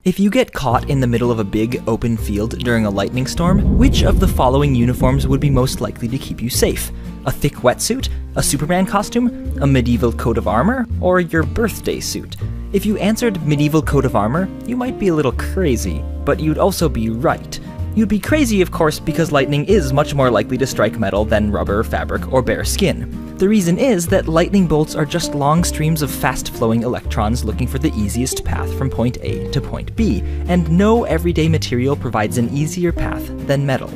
If you get caught in the middle of a big, open field during a lightning storm, which of the following uniforms would be most likely to keep you safe? A thick wetsuit, a Superman costume, a medieval coat of armor, or your birthday suit? If you answered medieval coat of armor, you might be a little crazy, but you'd also be right. You'd be crazy, of course, because lightning is much more likely to strike metal than rubber, fabric, or bare skin. The reason is that lightning bolts are just long streams of fast-flowing electrons looking for the easiest path from point A to point B, and no everyday material provides an easier path than metal.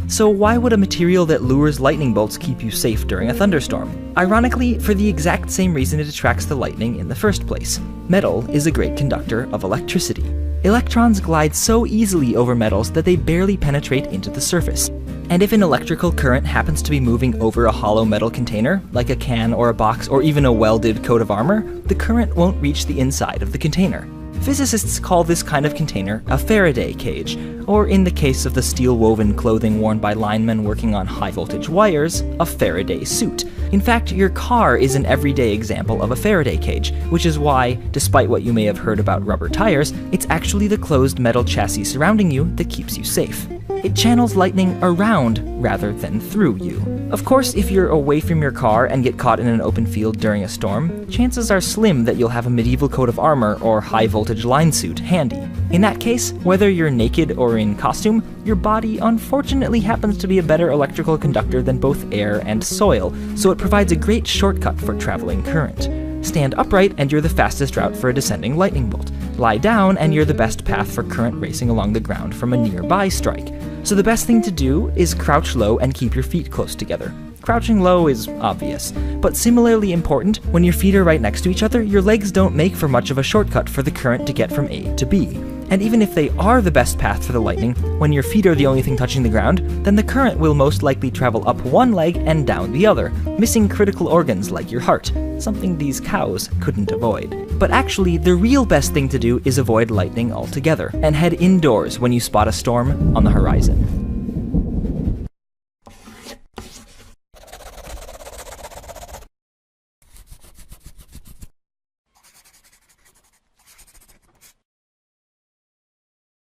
So why would a material that lures lightning bolts keep you safe during a thunderstorm? Ironically, for the exact same reason it attracts the lightning in the first place. Metal is a great conductor of electricity. Electrons glide so easily over metals that they barely penetrate into the surface. And if an electrical current happens to be moving over a hollow metal container, like a can or a box or even a welded coat of armor, the current won't reach the inside of the container. Physicists call this kind of container a Faraday cage, or in the case of the steel-woven clothing worn by linemen working on high-voltage wires, a Faraday suit. In fact, your car is an everyday example of a Faraday cage, which is why, despite what you may have heard about rubber tires, it's actually the closed metal chassis surrounding you that keeps you safe. It channels lightning around rather than through you. Of course, if you're away from your car and get caught in an open field during a storm, chances are slim that you'll have a medieval coat of armor or high-voltage line suit handy. In that case, whether you're naked or in costume, your body unfortunately happens to be a better electrical conductor than both air and soil, so it provides a great shortcut for traveling current. Stand upright and you're the fastest route for a descending lightning bolt. Lie down and you're the best path for current racing along the ground from a nearby strike. So the best thing to do is crouch low and keep your feet close together. Crouching low is obvious, but similarly important, when your feet are right next to each other, your legs don't make for much of a shortcut for the current to get from A to B. And even if they are the best path for the lightning, when your feet are the only thing touching the ground, then the current will most likely travel up one leg and down the other, missing critical organs like your heart, something these cows couldn't avoid. But actually, the real best thing to do is avoid lightning altogether, and head indoors when you spot a storm on the horizon.